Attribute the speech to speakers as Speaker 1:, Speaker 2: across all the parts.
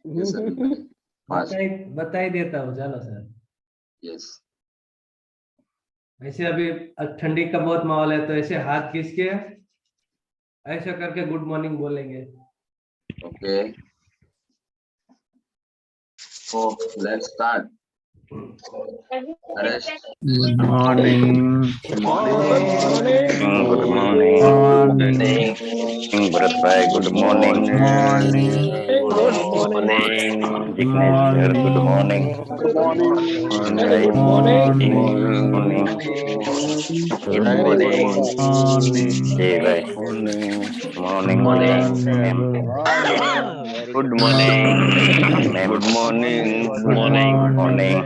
Speaker 1: Yes Arvind भाई, fast.
Speaker 2: बता ही देता हूँ, चलो सर।
Speaker 1: यस।
Speaker 2: ऐसे अभी ठंडी का बहुत माहौल है, तो ऐसे हाथ खींच के ऐसा करके गुड मॉर्निंग बोलेंगे।
Speaker 1: Okay, so let's start. Haresh,
Speaker 3: Good morning.
Speaker 1: Morning.
Speaker 4: Good morning.
Speaker 3: Morning.
Speaker 4: Bharat bhai, good morning.
Speaker 3: Morning.
Speaker 4: Good morning. Jignesh sir, good morning.
Speaker 5: Good morning.
Speaker 4: Jai
Speaker 5: Good morning.
Speaker 4: morning. Good
Speaker 5: Very good
Speaker 4: morning.
Speaker 5: morning.
Speaker 3: Morning.
Speaker 4: Jai bhai. Morning, ma'am. Good morning. Ma'am.
Speaker 5: Good morning.
Speaker 4: Good morning.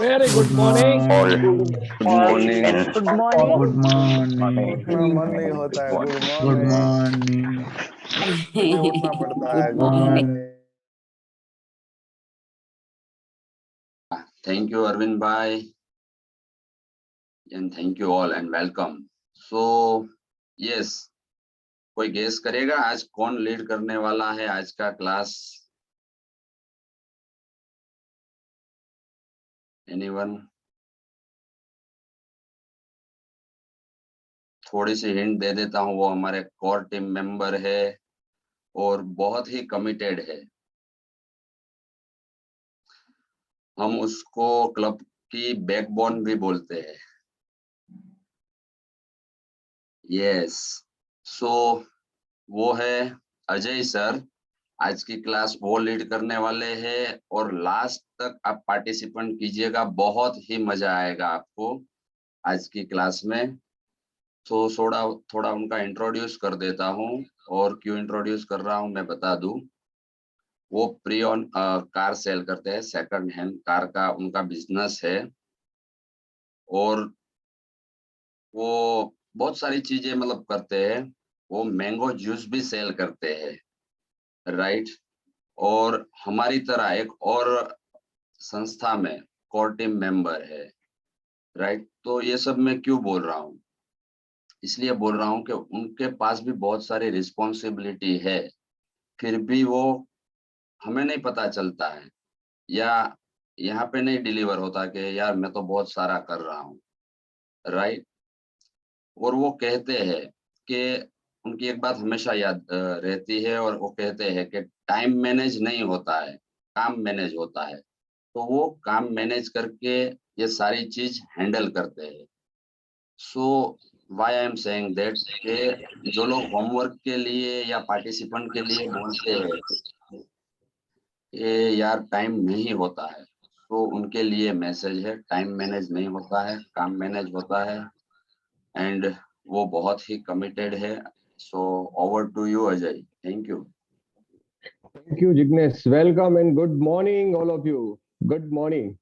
Speaker 5: Very good morning.
Speaker 4: All. Good morning.
Speaker 3: Good morning.
Speaker 5: Morning होता है, good
Speaker 3: Good
Speaker 5: morning.
Speaker 3: morning.
Speaker 5: अभी उठना पड़ता है।
Speaker 3: Good morning.
Speaker 1: Thank you Arvind भाई, and thank you all and welcome. So yes, कोई guess करेगा आज कौन लीड करने वाला है आज का क्लास? एनीवन? थोड़ी सी हिंट दे देता हूँ, वो हमारे कोर टीम मेंबर है और बहुत ही कमिटेड है। हम उसको क्लब की बैकबोन भी बोलते हैं। यस, सो वो है अजय सर। आज की क्लास वो लीड करने वाले हैं और लास्ट तक आप पार्टिसिपेंट कीजिएगा, बहुत ही मजा आएगा आपको आज की क्लास में। तो थोड़ा उनका इंट्रोड्यूस कर देता हूँ, और क्यों इंट्रोड्यूस कर रहा हूँ मैं बता दूं। वो प्री ऑन कार सेल करते हैं, सेकंड हैंड कार का उनका बिजनेस है, और वो बहुत सारी चीजें मतलब करते हैं। वो मैंगो जूस भी सेल करते हैं, राइट। और हमारी तरह एक और संस्था में कोर टीम मेंबर है, राइट। तो ये सब मैं क्यों बोल रहा हूँ? इसलिए बोल रहा हूँ कि उनके पास भी बहुत सारी रिस्पॉन्सिबिलिटी है, फिर भी वो हमें नहीं पता चलता है, या यहाँ पे नहीं डिलीवर होता कि यार मैं तो बहुत सारा कर रहा हूँ, राइट। और वो कहते हैं कि उनकी एक बात हमेशा याद रहती है, और वो कहते हैं कि टाइम मैनेज नहीं होता है, काम मैनेज होता है। तो वो काम मैनेज करके ये सारी चीज हैंडल करते हैं। So why I am saying that कि जो लोग होमवर्क के लिए या पार्टिसिपेंट के लिए बोलते हैं कि यार टाइम नहीं होता है, तो उनके लिए मैसेज है, टाइम मैनेज नहीं होता है, काम मैनेज होता है, एंड वो बहुत ही कमिटेड है। So over to you Ajay, thank you.
Speaker 6: Thank you, Jignesh. Welcome and good morning, all of you. Good morning.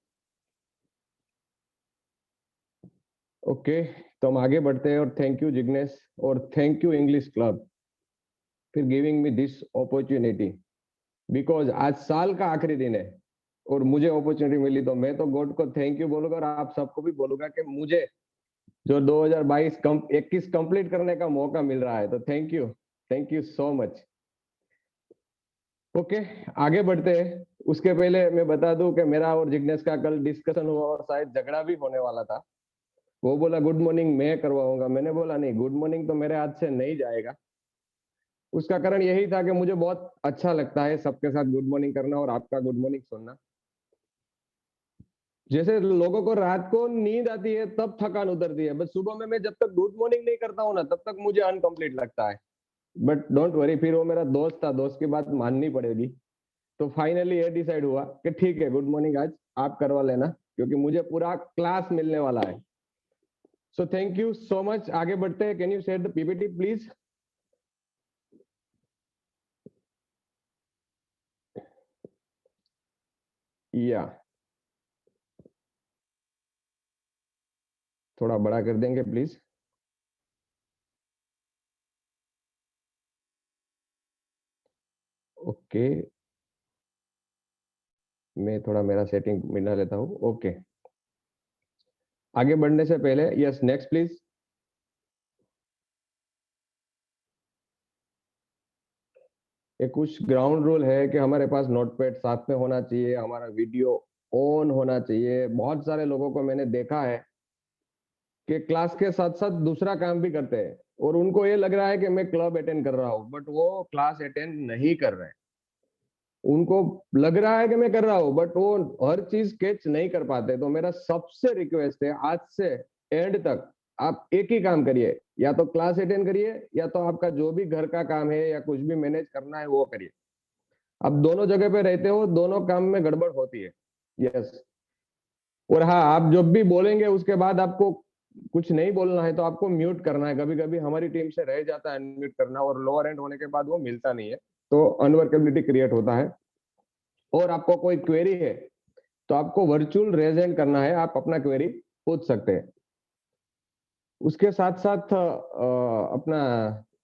Speaker 6: Okay, तो हम आगे बढ़ते हैं, और थैंक यू जिग्नेश, और थैंक यू इंग्लिश क्लब फिर giving me this opportunity, because आज साल का आखिरी दिन है और मुझे अपॉर्चुनिटी मिली, तो मैं तो गॉड को थैंक यू बोलूंगा, और आप सबको भी बोलूंगा कि मुझे जो 2021 कंप्लीट करने का मौका मिल रहा है, तो thank you so much. Okay, आगे बढ़ते हैं। उसके पहले मैं बता दूं कि मेरा और जिग्नेश का कल डिस्कशन हुआ और शायद झगड़ा भी होने वाला था। वो बोला गुड मॉर्निंग मैं करवाऊंगा, मैंने बोला नहीं, गुड मॉर्निंग तो मेरे हाथ से नहीं जाएगा। उसका कारण यही था कि मुझे बहुत अच्छा लगता है सबके साथ गुड मॉर्निंग करना और आपका गुड मॉर्निंग सुनना। जैसे लोगों को रात को नींद आती है तब थकान उतरती है, बस सुबह में मैं जब तक गुड मॉर्निंग नहीं करता हूँ ना, तब तक मुझे अनकंप्लीट लगता है। बट डोंट वरी, फिर वो मेरा दोस्त था, दोस्त की बात माननी पड़ेगी। तो फाइनली ये डिसाइड हुआ कि ठीक है, गुड मॉर्निंग आज आप करवा लेना, क्योंकि मुझे पूरा क्लास मिलने वाला है। So thank you so much. आगे बढ़ते हैं। Can you share the PPT please? या थोड़ा बड़ा कर देंगे प्लीज। ओके, मैं थोड़ा मेरा सेटिंग मिला लेता हूँ। ओके, आगे बढ़ने से पहले यस नेक्स्ट प्लीज। एक कुछ ग्राउंड रूल है कि हमारे पास नोटपैड साथ में होना चाहिए, हमारा वीडियो ऑन होना चाहिए। बहुत सारे लोगों को मैंने देखा है कि क्लास के साथ साथ दूसरा काम भी करते हैं और उनको ये लग रहा है कि मैं क्लब अटेंड कर रहा हूँ, बट वो क्लास अटेंड नहीं कर रहे हैं। उनको लग रहा है कि मैं कर रहा हूँ, बट वो हर चीज कैच नहीं कर पाते। तो मेरा सबसे रिक्वेस्ट है, आज से एंड तक आप एक ही काम करिए, या तो क्लास अटेंड करिए या तो आपका जो भी घर का काम है या कुछ भी मैनेज करना है वो करिए। आप दोनों जगह पे रहते हो, दोनों काम में गड़बड़ होती है। यस। और हाँ, आप जब भी बोलेंगे उसके बाद आपको कुछ नहीं बोलना है तो आपको म्यूट करना है। कभी कभी हमारी टीम से रह जाता है अनम्यूट करना, और लोअर एंड होने के बाद वो मिलता नहीं है, तो अनवर्केबिलिटी क्रिएट होता है। और आपको कोई क्वेरी है तो आपको वर्चुअल रेज हैंड करना है, आप अपना क्वेरी पूछ सकते हैं। उसके साथ साथ अपना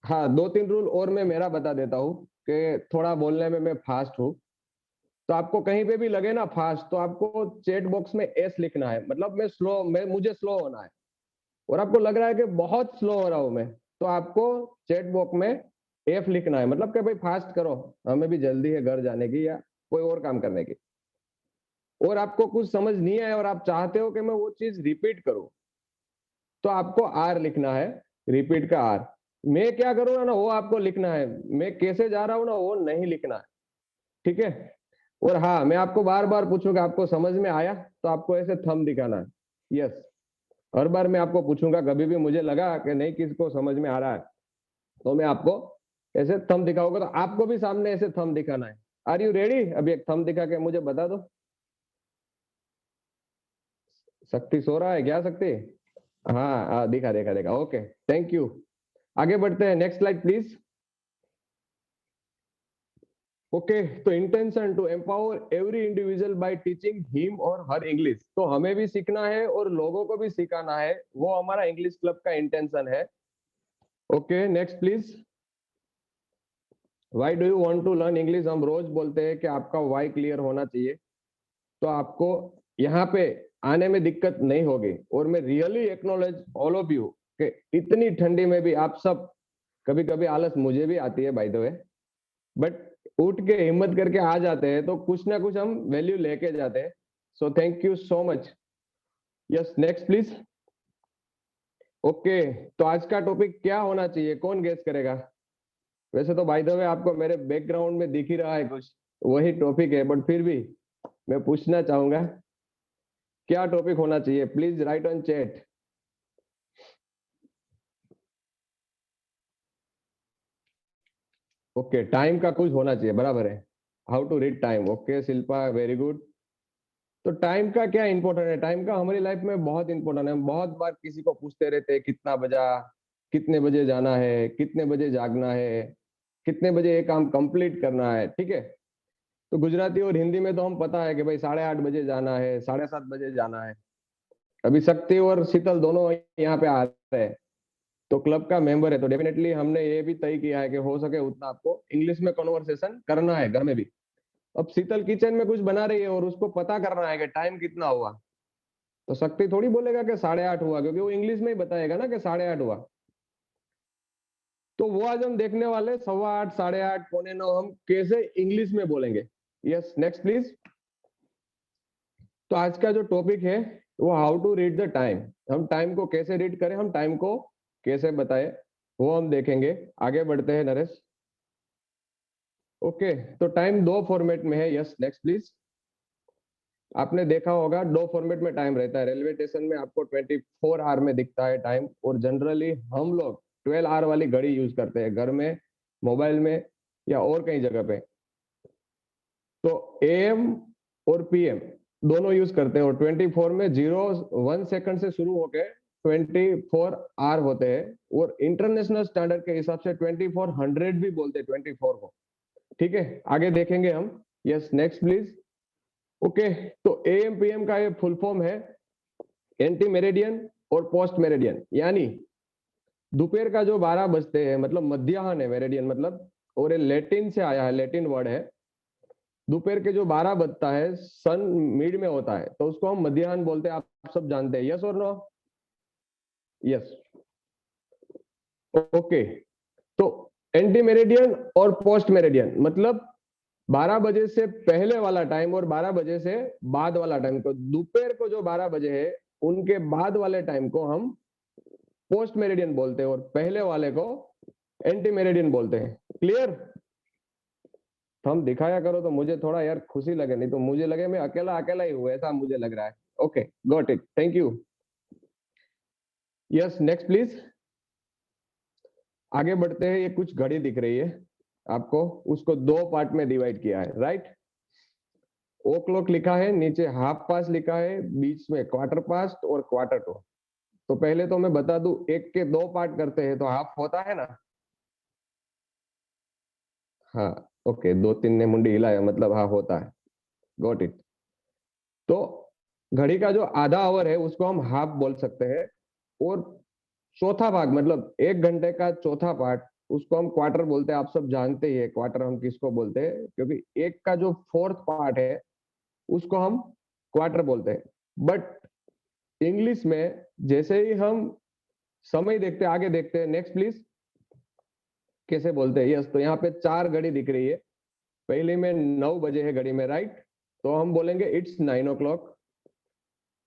Speaker 6: हाँ, 2-3 रूल और मैं मेरा बता देता हूँ कि थोड़ा बोलने में मैं फास्ट हूँ। तो आपको कहीं पे भी लगे ना फास्ट, तो आपको चैट बॉक्स में एस लिखना है, मतलब मुझे स्लो होना है और आपको लग रहा है कि बहुत स्लो हो रहा हूं मैं, तो आपको चैट बॉक्स में एफ लिखना है, मतलब कि भाई फास्ट करो, हमें भी जल्दी है घर जाने की या कोई और काम करने की। और आपको कुछ समझ नहीं आया और आप चाहते हो कि मैं वो चीज रिपीट करूं, तो आपको आर लिखना है, रिपीट का आर। मैं क्या करूंगा ना वो आपको लिखना है, मैं कैसे जा रहा हूं ना वो नहीं लिखना है, ठीक है। और हाँ, मैं आपको बार बार पूछूंगा, आपको समझ में आया तो आपको ऐसे थंब दिखाना है। यस, हर बार मैं आपको पूछूंगा, कभी भी मुझे लगा कि नहीं किसको समझ में आ रहा है तो मैं आपको ऐसे थंब दिखाऊंगा, तो आपको भी सामने ऐसे थंब दिखाना है। Are you ready? अभी एक थंब दिखा के मुझे बता दो। शक्ति सो रहा है क्या शक्ति? हाँ, दिखा देखा देखा, ओके थैंक यू। आगे बढ़ते हैं, नेक्स्ट स्लाइड प्लीज। ओके, तो intention to empower every individual by teaching him और हर इंग्लिश। तो हमें भी सीखना है और लोगों को भी सिखाना है, वो हमारा इंग्लिश क्लब का इंटेंशन है। Okay next please. Why do you want to learn English? हम रोज बोलते हैं कि आपका व्हाई क्लियर होना चाहिए, तो आपको यहाँ पे आने में दिक्कत नहीं होगी। और मैं really acknowledge all of you कि इतनी ठंडी में भी आप सब, कभी कभी आलस मुझे भी आती है बाय द वे, बट उठ के हिम्मत करके आ जाते हैं, तो कुछ ना कुछ हम वैल्यू लेके जाते हैं। So thank you so much. Yes next please. Okay, तो आज का टॉपिक क्या होना चाहिए, कौन गेस करेगा? वैसे तो बाय द वे आपको मेरे बैकग्राउंड में दिख ही रहा है कुछ, वही टॉपिक है, बट फिर भी मैं पूछना चाहूंगा क्या टॉपिक होना चाहिए। Please write on chat. Okay, time का कुछ होना चाहिए, बराबर है। How to read time, okay Shilpa very good. तो टाइम का क्या इंपॉर्टेंट है? टाइम का हमारी लाइफ में बहुत इंपॉर्टेंट है। हम बहुत बार किसी को पूछते रहते हैं कितना बजा, कितने बजे जाना है, कितने बजे जागना है, कितने बजे ये काम कंप्लीट करना है, ठीक है। तो गुजराती और हिंदी में तो हम पता है कि भाई 8:30 बजे जाना है, 7:30 बजे जाना है। अभी शक्ति और शीतल दोनों यहाँ पे आ रहे हैं, तो क्लब का मेंबर है, तो डेफिनेटली हमने ये भी तय किया है कि हो सके उतना आपको इंग्लिश में कन्वर्सेशन करना है घर में भी। अब शीतल किचन में कुछ बना रही है और उसको पता करना है कि टाइम कितना हुआ, तो शक्ति थोड़ी बोलेगा कि 8:30 हुआ, क्योंकि वो इंग्लिश में ही बताएगा ना कि 8:30 हुआ। तो वो आज हम देखने वाले 8:15, 8:30, 8:45 हम कैसे इंग्लिश में बोलेंगे। Yes next please. तो आज का जो टॉपिक है वो how to read the time. हम टाइम को कैसे रीड करें, हम टाइम को कैसे बताएं, वो हम देखेंगे। आगे बढ़ते हैं नरेश। ओके, तो टाइम दो फॉर्मेट में है। Yes next please. आपने देखा होगा दो फॉर्मेट में टाइम रहता है। रेलवे स्टेशन में आपको 24 आवर में दिखता है टाइम, और जनरली हम लोग 12 आवर वाली घड़ी यूज करते हैं घर में, मोबाइल में या और कई जगह पे। तो एएम और पीएम दोनों यूज करते हैं, और 24 में 01 सेकंड से शुरू होकर 24 आवर होते हैं, और इंटरनेशनल स्टैंडर्ड के हिसाब से 2400 भी बोलते हैं 24 को, ठीक है। आगे देखेंगे हम। Yes next please. ओके, तो एएम पीएम का ये फुल फॉर्म है एंटी मेरिडियन और पोस्ट मेरिडियन, यानी दोपहर का जो 12 बजते हैं मतलब मध्याह्न है, मेरिडियन मतलब, और ये लैटिन से आया है, लैटिन वर्ड है। दोपहर के जो 12 बजता है, सन मिड में होता है, तो उसको हम मध्याह्न बोलते हैं, आप सब जानते हैं। यस और नो? यस। ओके, तो एंटी मेरिडियन और पोस्ट मेरिडियन मतलब 12 बजे से पहले वाला टाइम और 12 बजे से बाद वाला टाइम को, दोपहर को जो 12 बजे है उनके बाद वाले टाइम को हम पोस्ट मेरिडियन बोलते हैं और पहले वाले को एंटी मेरिडियन बोलते हैं। क्लियर? हम दिखाया करो तो मुझे थोड़ा यार खुशी लगे, नहीं तो मुझे लगे मैं अकेला अकेला ही हूं, ऐसा मुझे लग रहा है। Okay, got it, thank you. Yes, next please. आगे बढ़ते हैं। ये कुछ घड़ी दिख रही है आपको, उसको 2 पार्ट में डिवाइड किया है, राइट? ओ क्लॉक लिखा है, नीचे हाफ पास्ट लिखा है, बीच में क्वार्टर पास्ट और क्वार्टर टू। तो पहले तो मैं बता दूं, एक के 2 पार्ट करते हैं तो हाफ होता है ना? हाँ, ओके, 2-3 ने मुंडी हिलाया मतलब हाँ होता है। Got it. तो घड़ी का जो आधा आवर है उसको हम हाफ बोल सकते हैं, और चौथा भाग मतलब 1 घंटे का चौथा पार्ट उसको हम क्वार्टर बोलते हैं। आप सब जानते ही है क्वार्टर हम किसको बोलते हैं, क्योंकि एक का जो 4th पार्ट है उसको हम क्वार्टर बोलते हैं। बट इंग्लिश में जैसे ही हम समय देखते हैं, आगे देखते हैं, नेक्स्ट प्लीज, कैसे बोलते हैं। यस, तो यहाँ पे 4 घड़ी दिख रही है। पहले में 9 बजे है घड़ी में, राइट? तो हम बोलेंगे इट्स 9 o'clock।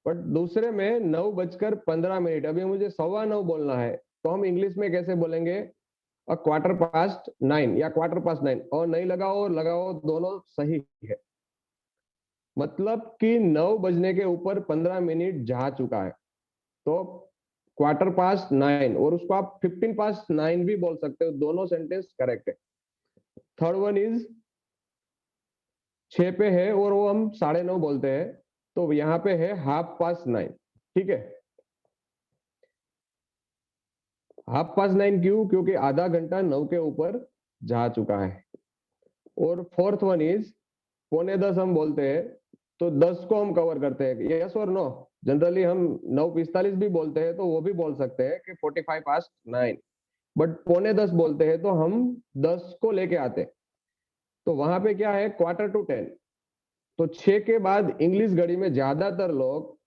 Speaker 6: बट दूसरे में 9:15। अभी मुझे 9:15 बोलना है, तो हम इंग्लिश में कैसे बोलेंगे? क्वार्टर पास्ट 9 या क्वार्टर पास्ट 9। और नहीं लगाओ और लगाओ, दोनों सही है। मतलब कि 9 बजने के ऊपर 15 मिनट जा चुका है, तो क्वार्टर पास्ट 9, और उसको आप 15 पास्ट 9 भी बोल सकते हो। दोनों सेंटेंस करेक्ट है। थर्ड वन इज 6 पे है और वो हम 9:30 बोलते हैं, तो यहाँ पे है हाफ पास्ट 9। ठीक है, हाफ पास्ट 9 क्यों? क्योंकि आधा घंटा 9 के ऊपर जा चुका है। और फोर्थ वन इज 9:45 हम बोलते हैं, तो 10 को हम कवर करते हैं। यस और नो? जनरली हम 9:45 भी बोलते हैं, तो वो भी बोल सकते हैं कि 45 पास्ट 9। बट 9:45 बोलते हैं तो हम 10 को लेके आते हैं, तो वहां पे क्या है? Quarter to 10। तो 6 के बाद इंग्लिश घड़ी में ज्यादातर लोग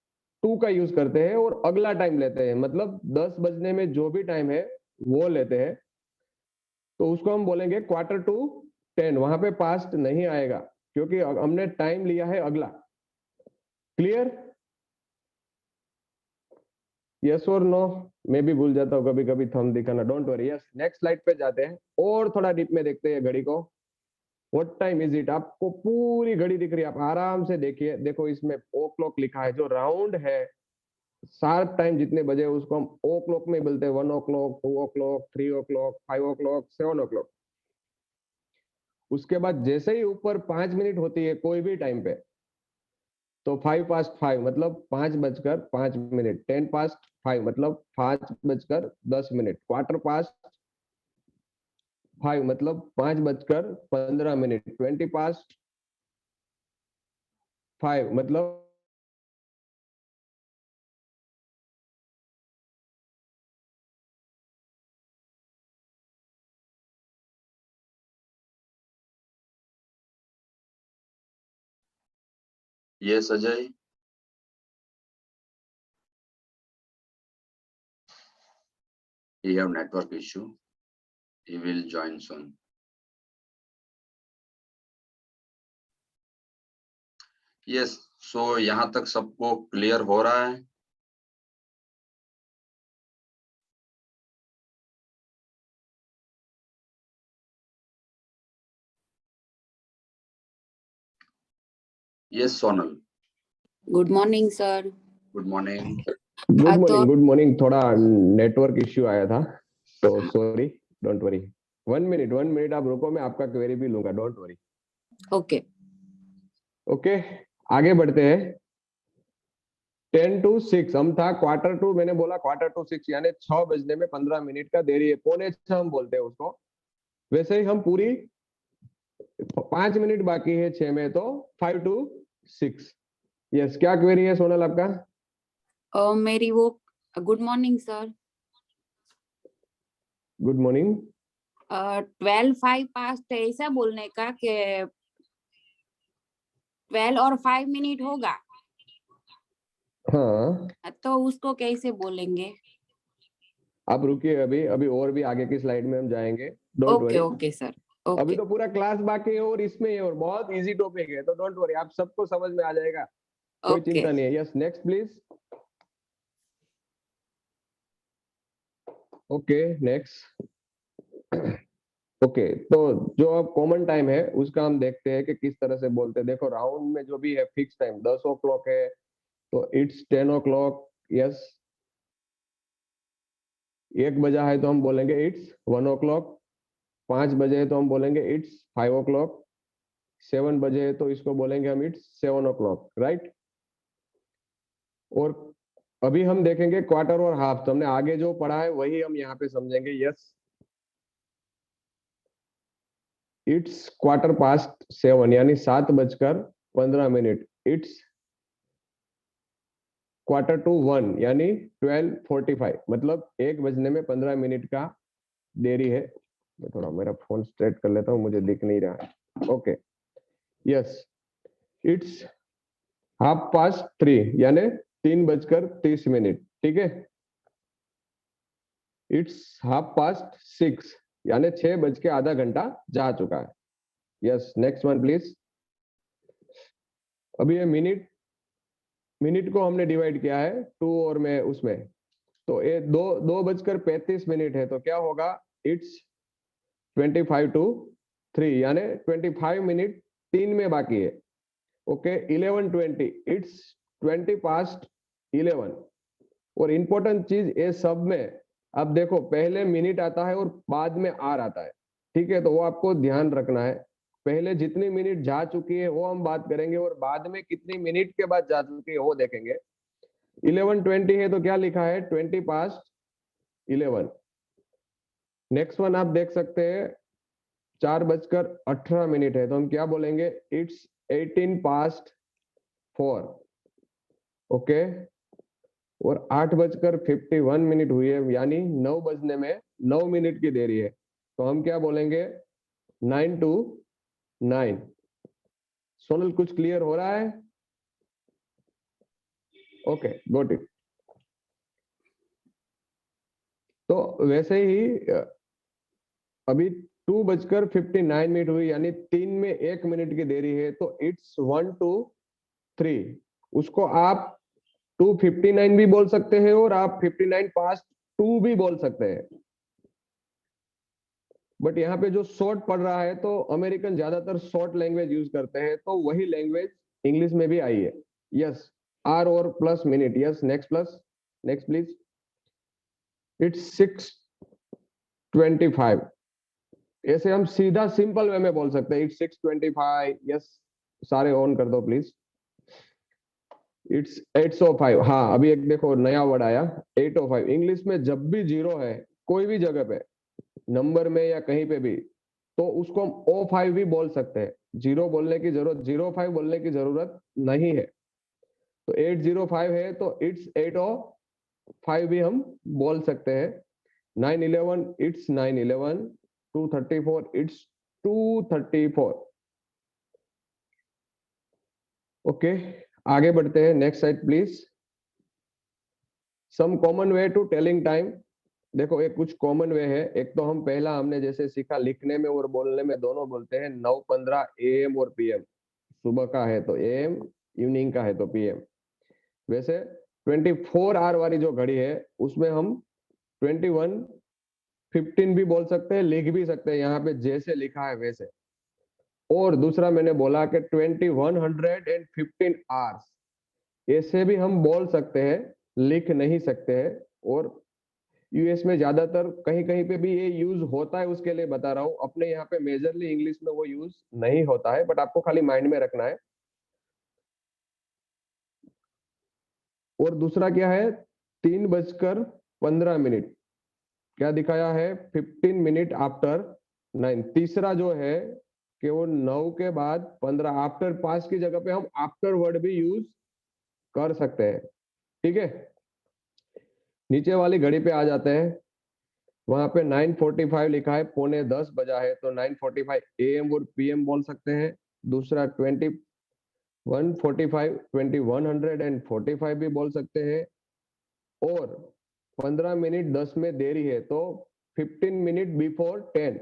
Speaker 6: 2 का यूज करते हैं और अगला टाइम लेते हैं, मतलब 10 बजने में जो भी टाइम है वो लेते हैं, तो उसको हम बोलेंगे क्वार्टर टू 10। वहां पे पास्ट नहीं आएगा क्योंकि हमने टाइम लिया है अगला। क्लियर? यस और नो? मैं भी भूल जाता हूँ कभी कभी थंब दिखाना, don't worry. Yes, next slide पे जाते हैं और थोड़ा डीप में देखते हैं घड़ी को। What time is it? आपको पूरी घड़ी दिख रही है, आप आराम से देखिए। देखो इसमें ओ क्लॉक लिखा है, जो राउंड है, शार्प टाइम जितने बजे उसको हम ओ क्लॉक में बोलते हैं। 1 o'clock, 2 o'clock, 3 o'clock, 5 o'clock, 7 o'clock। उसके बाद जैसे ही ऊपर 5 मिनट होती है कोई भी टाइम पे, तो 5 पास्ट 5 मतलब 5:05। 10 पास्ट 5 मतलब 5:10। क्वार्टर पास्ट 5 मतलब 5:15। 20 पास्ट 5 मतलब
Speaker 1: Yes, Ajay. He have network issue. He will join soon. Yes, so यहाँ तक सबको क्लियर हो रहा है? Yes, Sonal.
Speaker 7: Good morning sir.
Speaker 1: Good morning.
Speaker 6: Good morning. थोड़ा नेटवर्क इश्यू आया था, तो सॉरी, डोंट वरी। 1 मिनट आप रुको, मैं आपका क्वेरी भी लूंगा, डोंट वरी।
Speaker 7: ओके
Speaker 6: ओके, आगे बढ़ते हैं। 10 to 6 हम था, क्वार्टर टू मैंने बोला, क्वार्टर टू 6 यानी 6 बजने में 15 मिनट का देरी है। 5:45 हम बोलते हैं उसको। वैसे ही हम पूरी 5 मिनट बाकी है 6 में, तो 5 to 6। यस, क्या क्वेरी है सोनल आपका?
Speaker 7: मेरी वो good morning sir.
Speaker 6: Good morning.
Speaker 7: 12:05 past ऐसा बोलने का कि 12 और 5 मिनट होगा,
Speaker 6: हाँ,
Speaker 7: तो उसको कैसे बोलेंगे?
Speaker 6: आप रुकिए, अभी और भी आगे की स्लाइड में हम जाएंगे। Don't
Speaker 7: okay
Speaker 6: worry.
Speaker 7: Okay sir
Speaker 6: अभी
Speaker 7: ओके
Speaker 6: तो पूरा क्लास बाकी है और इसमें है और बहुत इजी टॉपिक है, तो डोंट वरी, आप सबको समझ में आ जाएगा, कोई
Speaker 7: ओके
Speaker 6: चिंता नहीं है। Yes, next please. Okay next. Okay, तो जो अब कॉमन टाइम है उसका हम देखते हैं कि किस तरह से बोलते हैं। देखो राउंड में जो भी है फिक्स टाइम 10 o'clock है तो इट्स 10 o'clock। यस, 1 बजा है तो हम बोलेंगे इट्स 1 o'clock। 5 बजे है तो हम बोलेंगे इट्स 5 o'clock। 7 बजे है तो इसको बोलेंगे हम इट्स 7 o'clock, राइट। और अभी हम देखेंगे क्वार्टर और हाफ, तो हमने आगे जो पढ़ा है वही हम यहाँ पे समझेंगे। यस, इट्स 7:15 यानी 7:15। इट्स 1:45 यानी 12:45, मतलब 1 बजने में 15 मिनट का देरी है। मैं थोड़ा मेरा फोन स्ट्रेट कर लेता हूँ, मुझे दिख नहीं रहा है। ओके, यस, इट्स 3:30 यानी 3:30। ठीक है। इट्स 6:30 यानी 6 आधा घंटा जा चुका है। Yes, next one please. अभी ये मिनट को हमने डिवाइड किया है 2 और में उसमें, तो ये 2:35 है, तो क्या होगा, इट्स 25 to 3 यानी 25 मिनट 3 में बाकी है। Okay, 11:20, it's 11:20। और इंपॉर्टेंट चीज ये सब में, अब देखो पहले मिनट आता है और बाद में आर आता है, ठीक है, तो वो आपको ध्यान रखना है। पहले जितनी मिनट जा चुकी है वो हम बात करेंगे और बाद में कितनी मिनट के बाद जा चुकी है वो देखेंगे। 11:20 है तो क्या लिखा है, 20:11। नेक्स्ट वन आप देख सकते हैं 4:18 है, तो हम क्या बोलेंगे, इट्स 18:04। ओके, और 8:51 हुई है यानी 9 बजने में 9 मिनट की देरी है, तो हम क्या बोलेंगे, 9 to 9। सोनल कुछ क्लियर हो रहा है? Okay, got it. तो वैसे ही अभी 2:59 हुई यानी 3 में 1 मिनट की देरी है, तो इट्स 1 to 3। उसको आप 2:59 भी बोल सकते हैं और आप 59:02 भी बोल सकते हैं। बट यहाँ पे जो शॉर्ट पढ़ रहा है तो अमेरिकन ज्यादातर शॉर्ट लैंग्वेज यूज करते हैं, तो वही लैंग्वेज इंग्लिश में भी आई है। यस, आर और plus minute. Yes, next please. It's 6:25। ऐसे हम सीधा सिंपल वे में बोल सकते हैं, इट्स 6:25। यस, सारे ऑन कर दो प्लीज। इट्स 8:05। हाँ, अभी एक देखो नया वर्ड आया 8:05। इंग्लिश में जब भी जीरो है कोई भी जगह पे, नंबर में या कहीं पे भी, तो उसको हम 05 भी बोल सकते हैं। 0 बोलने की जरूरत, 05 बोलने की जरूरत नहीं है। तो 8:05 है तो इट्स 8:05 भी हम बोल सकते हैं। 9:11 इट्स 9:11। 2:34 इट्स 2:34। ओके, आगे बढ़ते हैं, next side please. Some common way to telling time. देखो एक कुछ कॉमन वे है। एक तो हम पहला हमने जैसे सीखा, लिखने में और बोलने में दोनों बोलते हैं 9:15 AM और PM। सुबह का है तो AM, इवनिंग का है तो PM। वैसे 24 आवर वाली जो घड़ी है उसमें हम 21:15 भी बोल सकते हैं, लिख भी सकते हैं यहाँ पे जैसे लिखा है वैसे। और दूसरा मैंने बोला कि 2115 आवर्स, ऐसे भी हम बोल सकते हैं, लिख नहीं सकते हैं। और यूएस में ज्यादातर कहीं कहीं पे भी ये यूज होता है, उसके लिए बता रहा हूँ। अपने यहाँ पे मेजरली इंग्लिश में वो यूज नहीं होता है, बट आपको खाली माइंड में रखना है। और दूसरा क्या है, 3:15। क्या दिखाया है, 15 मिनट आफ्टर 9। तीसरा जो है कि वो 9 के बाद 15, आफ्टर पास की जगह पे हम आफ्टर वर्ड भी यूज कर सकते हैं। ठीक है, नीचे वाली घड़ी पे आ जाते हैं। वहां पे 9:45 लिखा है, 9:45 बजा है, तो 9:45 AM और PM बोल सकते हैं। दूसरा 21:45 21:45 भी बोल सकते हैं। और 15 मिनट 10 में देरी है तो 15 मिनट बिफोर 10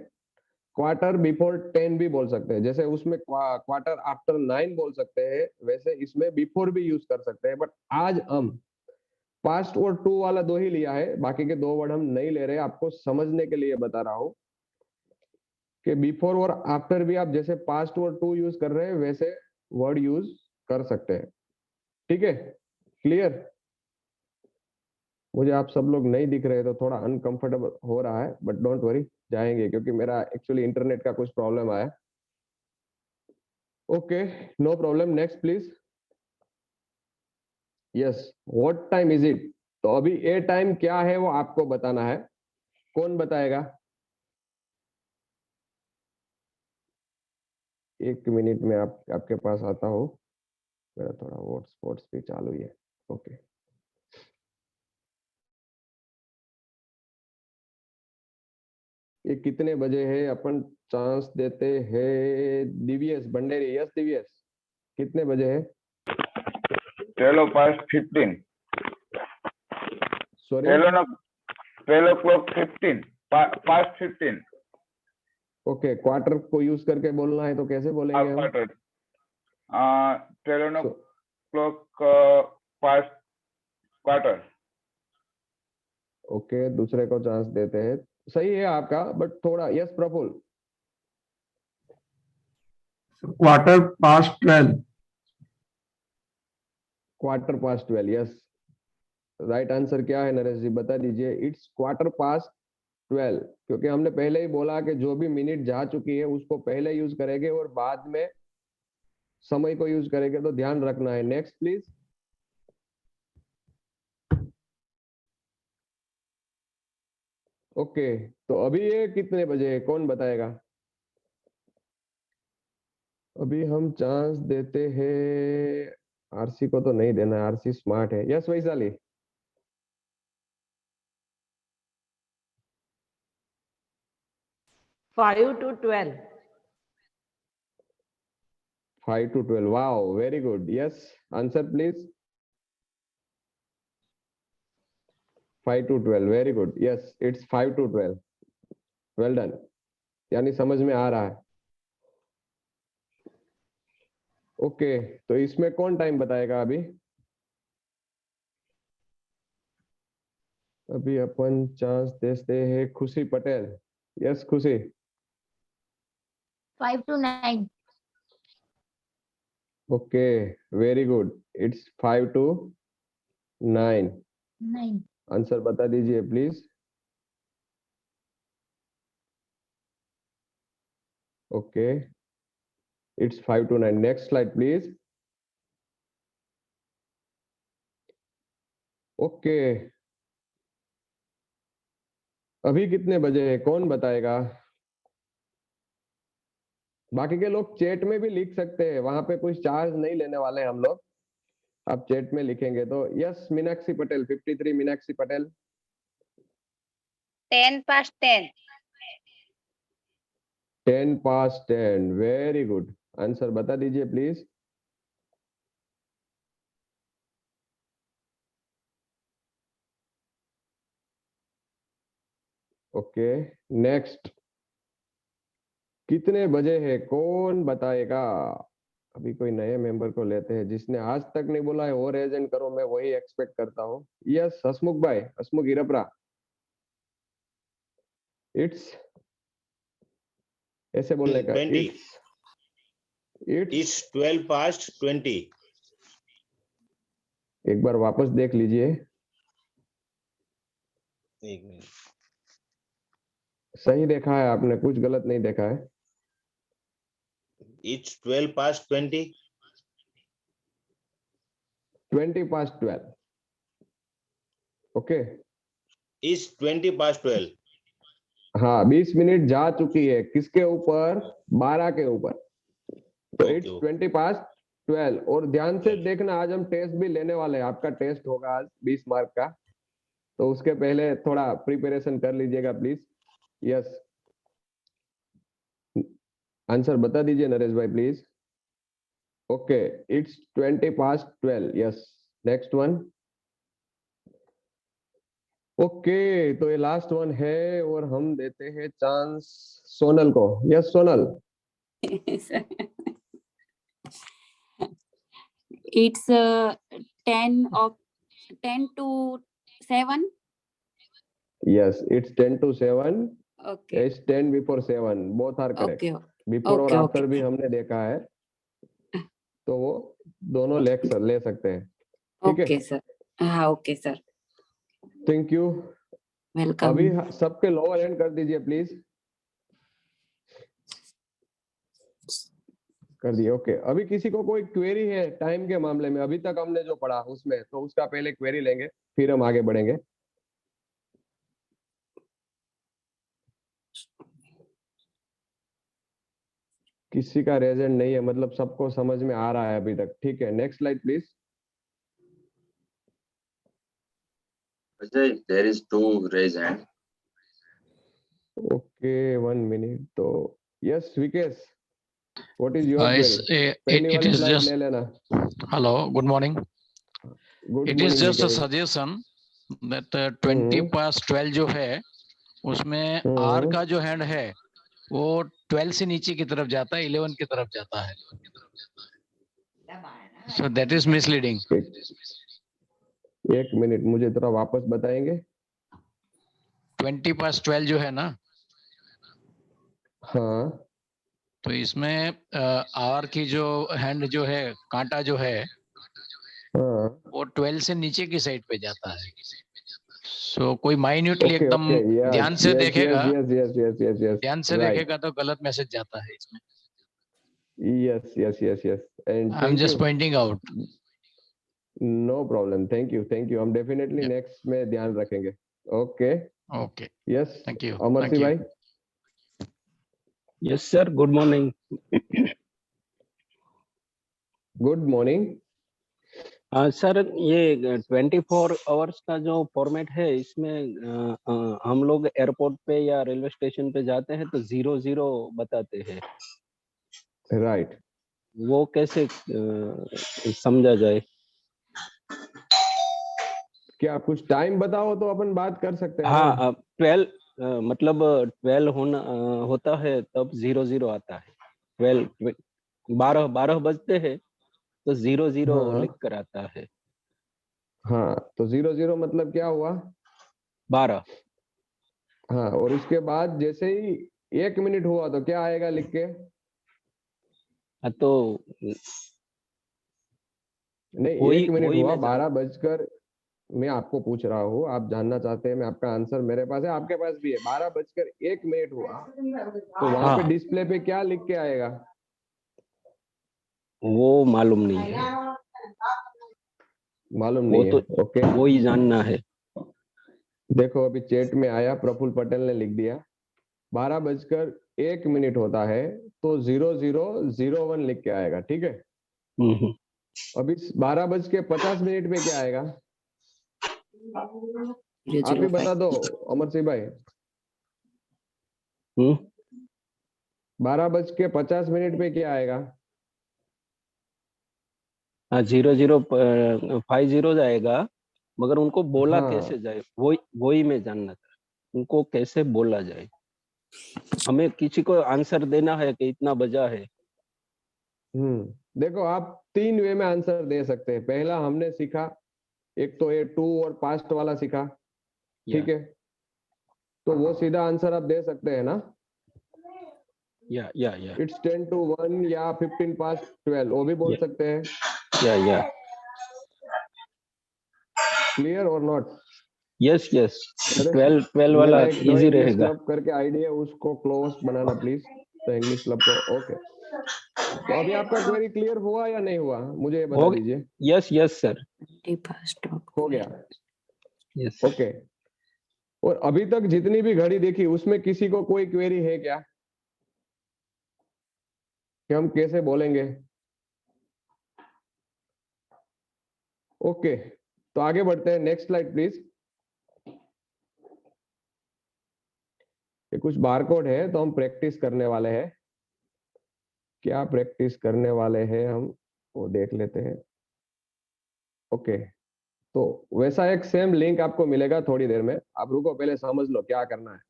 Speaker 6: क्वार्टर बिफोर 10 भी बोल सकते हैं, जैसे उसमें क्वार्टर आफ्टर 9 बोल सकते हैं, वैसे इसमें बिफोर भी यूज कर सकते हैं। बट आज हम पास्ट और टू वाला दो ही लिया है, बाकी के दो वर्ड हम नहीं ले रहे, आपको समझने के लिए बता रहा हूं कि बिफोर और आफ्टर भी आप जैसे पास्ट और टू यूज कर रहे हैं वैसे वर्ड यूज कर सकते हैं। ठीक है, क्लियर? मुझे आप सब लोग नहीं दिख रहे तो थोड़ा अनकंफर्टेबल हो रहा है, बट डोंट वरी, जाएंगे, क्योंकि मेरा एक्चुअली इंटरनेट का कुछ प्रॉब्लम आया। Okay, no problem. Next please. Yes, what time is it? तो अभी ए टाइम क्या है वो आपको बताना है। कौन बताएगा? एक मिनट में आपके पास आता हूँ, मेरा थोड़ा हॉटस्पॉट भी चालू ही है। ओके, ये कितने बजे है? अपन चांस देते हैं दिव्यस भंडेरी। यस दिव्यस, कितने बजे है?
Speaker 3: 12:15.
Speaker 6: सॉरी,
Speaker 3: 12:15. Past 15.
Speaker 6: ओके, क्वार्टर को यूज करके बोलना है तो कैसे बोलेंगे हम?
Speaker 3: Quarter. 12 o'clock past quarter.
Speaker 6: Okay, दूसरे को चांस देते हैं। सही है आपका, बट थोड़ा। Yes Prafull.
Speaker 8: Quarter past 12.
Speaker 6: Quarter past 12। Yes, right answer क्या है नरेश जी, बता दीजिए। इट्स क्वार्टर पास्ट 12, क्योंकि हमने पहले ही बोला कि जो भी मिनट जा चुकी है उसको पहले यूज करेंगे और बाद में समय को यूज करेंगे, तो ध्यान रखना है। Next please. ओके, तो अभी ये कितने बजे है, कौन बताएगा? अभी हम चांस देते हैं, आरसी को तो नहीं देना, आरसी स्मार्ट है। Yes Vaishali.
Speaker 9: 5 to 12.
Speaker 6: 5 to 12, wow, very good. Yes, answer please. 5 to 12, very good. Yes, it's 5 to 12. Well done. यानी समझ में आ रहा है। ओके, तो इसमें कौन टाइम बताएगा अभी? अभी अपन चांस देते हैं खुशी पटेल। यस खुशी।
Speaker 10: 5 to 9.
Speaker 6: Okay, very good, it's 5 to 9।
Speaker 10: 9.
Speaker 6: Answer बता दीजिए please. Okay, it's 5 to 9। Next slide please. Okay, अभी कितने बजे है, कौन बताएगा? बाकी के लोग चैट में भी लिख सकते हैं, वहां पे कुछ चार्ज नहीं लेने वाले हम लोग। आप चैट में लिखेंगे तो। Yes Meenakshi Patel 53। Meenakshi Patel
Speaker 10: 10 past 10.
Speaker 6: 10 past 10, very good. Answer बता दीजिए प्लीज। Okay, next. कितने बजे है, कौन बताएगा? अभी कोई नए मेंबर को लेते हैं, जिसने आज तक नहीं बोला है वो रेज एंड करो, मैं वही एक्सपेक्ट करता हूँ। यस हसमुख भाई, हसमुख हिरपरा। इट्स, ऐसे बोलने का।
Speaker 11: 20.
Speaker 6: It's
Speaker 11: It's 12 past 20.
Speaker 6: एक बार वापस देख लीजिए।
Speaker 11: एक मिनट।
Speaker 6: सही देखा है आपने, कुछ गलत नहीं देखा है।
Speaker 11: It's 12 past 20.
Speaker 6: 20 past 12। Okay,
Speaker 11: It's 20 past 12.
Speaker 6: हाँ 20 मिनट जा चुकी है, किसके ऊपर? 12 के ऊपर। तो
Speaker 11: Okay,
Speaker 6: इट्स
Speaker 11: okay.
Speaker 6: 20 past 12। और ध्यान से देखना, आज हम टेस्ट भी लेने वाले हैं, आपका टेस्ट होगा आज 20 मार्क का, तो उसके पहले थोड़ा प्रिपरेशन कर लीजिएगा प्लीज। यस, आंसर बता दीजिए नरेश भाई please. Okay, it's 20 past 12। Yes, next one. Okay, तो ये लास्ट वन है और हम देते हैं चांस सोनल को। Yes Sonal.
Speaker 7: It's 10 to 7.
Speaker 6: Yes, it's 10 to 7।
Speaker 7: Okay.
Speaker 6: It's 10 before 7, both are correct.
Speaker 7: Okay.
Speaker 6: Before और
Speaker 7: Okay,
Speaker 6: आफ्टर
Speaker 7: okay.
Speaker 6: भी हमने देखा है, तो वो दोनों ले सकते हैं। ठीक है,
Speaker 7: Okay, sir. हाँ, okay, sir.
Speaker 6: Thank you.
Speaker 7: Welcome.
Speaker 6: अभी सबके लोअर हैंड कर दीजिए प्लीज। कर दिए, ओके। अभी किसी को कोई क्वेरी है टाइम के मामले में, अभी तक हमने जो पढ़ा उसमें, तो उसका पहले क्वेरी लेंगे, फिर हम आगे बढ़ेंगे। किसी का रेजेंट नहीं है, मतलब सबको समझ में आ रहा है अभी तक। ठीक है, next slide please.
Speaker 1: Ajay, there is 2 raise hand.
Speaker 6: Okay, 1 minute. तो yes Vikesh, what is your query? पहली
Speaker 8: it
Speaker 6: वाली
Speaker 8: is
Speaker 6: स्लाइड
Speaker 8: just
Speaker 6: ले लेना।
Speaker 8: hello, good morning.
Speaker 6: Good
Speaker 8: It is
Speaker 6: morning
Speaker 8: just a
Speaker 6: Vikesh.
Speaker 8: suggestion that 20 past 12 जो है उसमें R का जो हैंड है वो 12 से नीचे की तरफ जाता है, 11 की तरफ जाता है, so that is misleading.
Speaker 6: एक मिनट, मुझे थोड़ा वापस बताएंगे।
Speaker 8: 20 past 12 जो है ना,
Speaker 6: हाँ
Speaker 8: तो इसमें R की जो हैंड जो है, कांटा जो है
Speaker 6: हाँ,
Speaker 8: वो 12 से नीचे की साइड पे जाता है। सो कोई माइन्यूटली
Speaker 6: ओके
Speaker 8: एकदम
Speaker 6: ओके, यस
Speaker 8: ध्यान से देखेगा,
Speaker 6: yes yes yes yes yes,
Speaker 8: ध्यान से
Speaker 6: राइट,
Speaker 8: देखेगा तो गलत मैसेज जाता है इसमें।
Speaker 6: Yes yes yes yes, and
Speaker 8: I am
Speaker 6: thank
Speaker 8: just
Speaker 6: you.
Speaker 8: Pointing out.
Speaker 6: No problem, thank you, हम डेफिनेटली नेक्स्ट में ध्यान रखेंगे। Okay
Speaker 8: okay,
Speaker 6: yes,
Speaker 8: thank you.
Speaker 6: Amar Singh भाई।
Speaker 5: Yes, sir. Good morning.
Speaker 6: Good morning.
Speaker 5: Sir, ये 24 hours का जो format है, इसमें हम लोग एयरपोर्ट पे या रेलवे स्टेशन पे जाते हैं तो 00 बताते हैं,
Speaker 6: राइट,
Speaker 5: वो कैसे समझा जाए?
Speaker 6: क्या कुछ टाइम बताओ तो अपन बात कर सकते हैं ना।
Speaker 5: हाँ, 12 मतलब 12 होता है तब 00 आता है। 12 12 बजते हैं तो 00
Speaker 6: हाँ
Speaker 5: लिख कर आता है।
Speaker 6: हाँ, तो 00 मतलब क्या हुआ?
Speaker 5: 12।
Speaker 6: हाँ, और उसके बाद जैसे ही 1 मिनट हुआ तो क्या आएगा लिख के?
Speaker 5: तो
Speaker 6: नहीं,
Speaker 5: वही
Speaker 6: 1 मिनट
Speaker 5: वही
Speaker 6: हुआ,
Speaker 5: मैं
Speaker 6: 12 बजकर, मैं आपको पूछ रहा हूँ, आप जानना चाहते हैं, मैं आपका आंसर मेरे पास है, आपके पास भी है। 12 बजकर 1 मिनट हुआ तो वहां पे
Speaker 5: हाँ,
Speaker 6: डिस्प्ले पे क्या लिख के आएगा?
Speaker 5: वो मालूम नहीं है,
Speaker 6: मालूम
Speaker 5: वो
Speaker 6: नहीं
Speaker 5: तो
Speaker 6: है, ओके।
Speaker 5: वो ही जानना है।
Speaker 6: देखो अभी चैट में आया, प्रफुल्ल पटेल ने लिख दिया 12 बजकर 1 मिनट होता है तो 0001 लिख के आएगा। ठीक है,
Speaker 5: हम्म,
Speaker 6: अभी 12 बज के 50 मिनट पे क्या आएगा? आप ही बता दो अमर सिंह भाई। 12 बज के 50 मिनट पे क्या आएगा?
Speaker 5: हाँ, 0050 जाएगा, मगर उनको बोला
Speaker 6: हाँ,
Speaker 5: कैसे जाए, वही मैं जानना था, उनको कैसे बोला जाए। हमें किसी को आंसर देना है कि इतना बजा है।
Speaker 6: देखो आप 3 वे में आंसर दे सकते हैं। पहला हमने सीखा, एक तो ये टू और पास्ट वाला सीखा, ठीक है, तो वो सीधा आंसर आप दे सकते हैं ना,
Speaker 5: या
Speaker 6: इट्स 10 to 1 या 15 past 12, वो भी बोल सकते हैं।
Speaker 5: या
Speaker 6: क्लियर और नॉट?
Speaker 5: यस 12 वाला
Speaker 6: मेरा एक द
Speaker 5: इजी
Speaker 6: इंग्लिश
Speaker 5: रहेगा।
Speaker 6: क्लब करके आईडी है, उसको close banana please, the English club को। ओके, तो अभी आपका क्वेरी क्लियर हुआ या नहीं हुआ, मुझे ये बता दीजिए।
Speaker 5: यस सर,
Speaker 6: हो गया,
Speaker 5: यस।
Speaker 6: ओके। और अभी तक जितनी भी घड़ी देखी उसमें किसी को कोई क्वेरी है क्या, कि हम कैसे बोलेंगे? ओके, तो आगे बढ़ते हैं, नेक्स्ट स्लाइड प्लीज। ये कुछ बारकोड है तो हम प्रैक्टिस करने वाले हैं। क्या प्रैक्टिस करने वाले हैं हम, वो देख लेते हैं। ओके, तो वैसा एक सेम लिंक आपको मिलेगा थोड़ी देर में, आप रुको पहले समझ लो क्या करना है।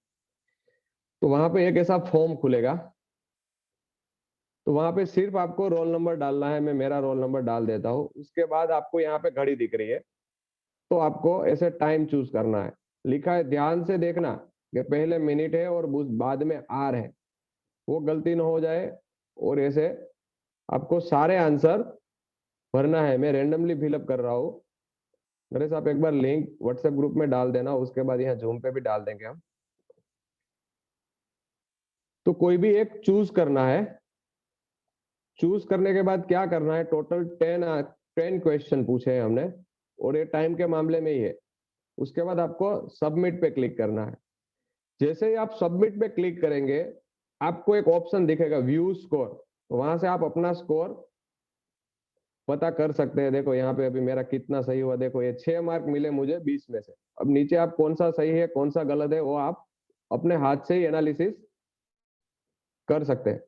Speaker 6: तो वहां पे एक ऐसा फॉर्म खुलेगा, तो वहां पे सिर्फ आपको रोल नंबर डालना है। मैं मेरा रोल नंबर डाल देता हूँ। उसके बाद आपको यहाँ पे घड़ी दिख रही है, तो आपको ऐसे टाइम चूज करना है। लिखा है, ध्यान से देखना कि पहले मिनट है और बाद में आर है, वो गलती ना हो जाए। और ऐसे आपको सारे आंसर भरना है। मैं रेंडमली फिलअप कर रहा हूँ। नरेश आप एक बार लिंक व्हाट्सएप ग्रुप में डाल देना, उसके बाद यहाँ जूम पे भी डाल देंगे हम। तो कोई भी एक चूज करना है। चूज करने के बाद क्या करना है, टोटल 10 क्वेश्चन पूछे हैं हमने, और ये टाइम के मामले में ही है। उसके बाद आपको सबमिट पे क्लिक करना है। जैसे ही आप सबमिट पे क्लिक करेंगे, आपको एक ऑप्शन दिखेगा व्यू स्कोर, तो वहां से आप अपना स्कोर पता कर सकते हैं। देखो यहाँ पे अभी मेरा कितना सही हुआ, देखो ये 6 मार्क मिले मुझे 20 में से। अब नीचे आप कौन सा सही है कौन सा गलत है वो आप अपने हाथ से ही एनालिसिस कर सकते हैं।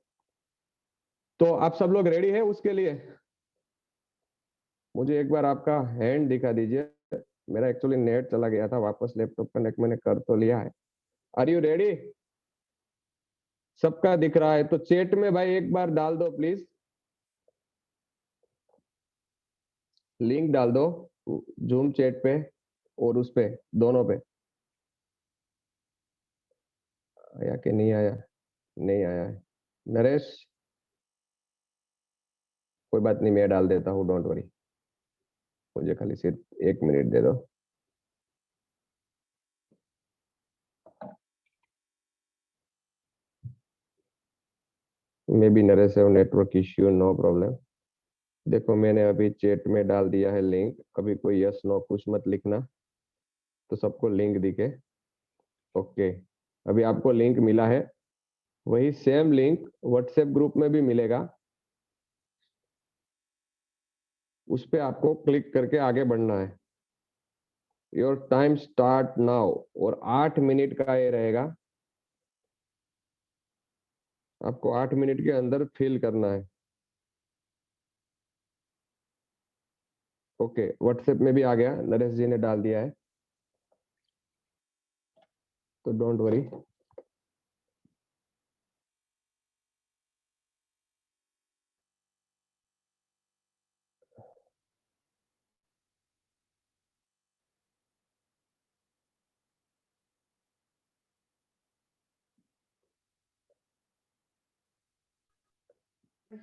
Speaker 6: तो आप सब लोग रेडी है उसके लिए? मुझे एक बार आपका हैंड दिखा दीजिए। मेरा एक्चुअली नेट चला गया था, वापस लैपटॉप कनेक्ट मैंने कर तो लिया है। Are you ready? सबका दिख रहा है तो चैट में भाई एक बार डाल दो प्लीज, लिंक डाल दो जूम चैट पे और उस पे, दोनों पे। आया कि नहीं आया? नहीं आया है। नरेश कोई बात नहीं, मैं डाल देता हूँ, डोंट वरी। मुझे खाली सिर्फ 1 मिनट दे दो। मे बी नरेश है नेटवर्क इश्यू, नो प्रॉब्लम। देखो मैंने अभी चैट में डाल दिया है लिंक। अभी कोई यस नो कुछ मत लिखना, तो सबको लिंक दिखे। ओके, अभी आपको लिंक मिला है। वही सेम लिंक व्हाट्सएप ग्रुप में भी मिलेगा, उस पे आपको क्लिक करके आगे बढ़ना है। योर टाइम स्टार्ट नाउ, और 8 मिनट का ये रहेगा। आपको 8 मिनट के अंदर फिल करना है। ओके, व्हाट्सएप में भी आ गया, नरेश जी ने डाल दिया है, तो don't worry.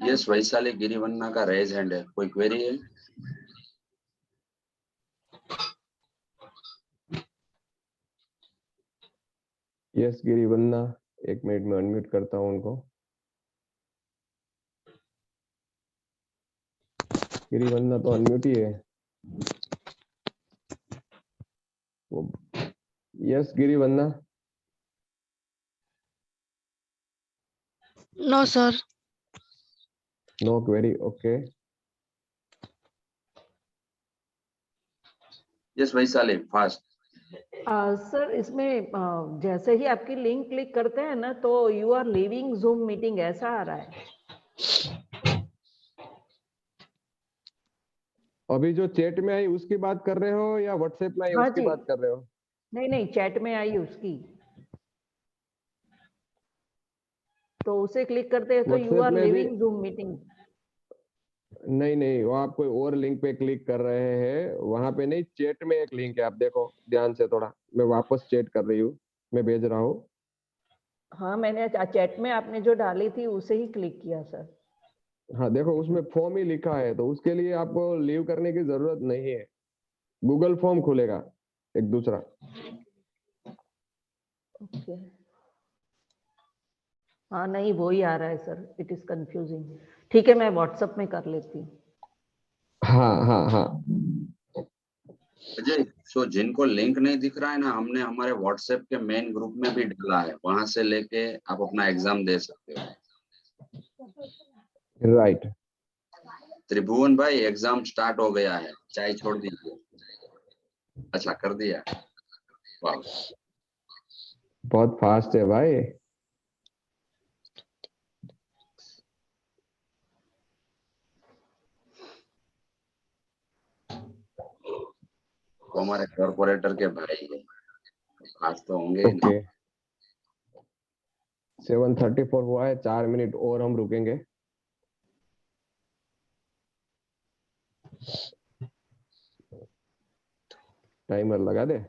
Speaker 1: Yes Vaishali Girivanna का रेज हैंड है, कोई क्वेरी है?
Speaker 6: यस गिरिवन्ना, 1 मिनट में अनम्यूट करता हूं उनको। गिरिवन्ना तो अनम्यूट ही है वो। Yes Girivanna.
Speaker 10: No sir.
Speaker 6: No query, okay.
Speaker 1: Yes Vaishali fast.
Speaker 9: Sir इसमें जैसे ही आपकी लिंक क्लिक करते हैं ना, तो you are leaving Zoom meeting ऐसा आ रहा है।
Speaker 6: अभी जो चैट में आई उसकी बात कर रहे हो या व्हाट्सएप में आई
Speaker 9: हाँ
Speaker 6: उसकी
Speaker 9: जी,
Speaker 6: बात कर रहे हो?
Speaker 9: नहीं नहीं, चैट में आई उसकी, तो उसे क्लिक करते हैं तो यू
Speaker 6: व्हाट्सएप
Speaker 9: आर
Speaker 6: में भी
Speaker 9: लीविंग जूम मीटिंग।
Speaker 6: नहीं नहीं, वो आप कोई और लिंक पे क्लिक कर रहे हैं, वहां पे नहीं, चैट में एक लिंक है, आप देखो ध्यान से थोड़ा। मैं वापस चैट कर रही हूँ, मैं भेज रहा हूँ।
Speaker 9: हाँ, मैंने चैट में आपने जो डाली थी उसे ही क्लिक किया सर।
Speaker 6: हाँ देखो, उसमें फॉर्म ही लिखा है, तो उसके लिए आपको लीव करने की जरूरत नहीं है। गूगल फॉर्म खुलेगा एक दूसरा।
Speaker 9: ओके, हाँ नहीं वो ही आ रहा है सर, इट इज कंफ्यूजिंग। ठीक है, मैं व्हाट्सएप में कर लेती हूँ।
Speaker 6: हाँ हाँ हाँ।
Speaker 1: अजय, सो जिनको लिंक नहीं दिख रहा है ना, हमने हमारे व्हाट्सएप के मेन ग्रुप में भी डाला है, वहां से लेके आप अपना एग्जाम दे सकते हो।
Speaker 6: राइट।
Speaker 1: त्रिभुवन भाई एग्जाम स्टार्ट हो गया है, चाय छोड़ दीजिए। अच्छा कर दिया, वाह।
Speaker 6: बहुत फास्ट है भाई।
Speaker 1: वो हमारे कॉर्पोरेटर के भाई है, खास तो होंगे ही ना।
Speaker 6: ओके 7:34 हुआ है, 4 मिनट और हम रुकेंगे। टाइमर लगा दे।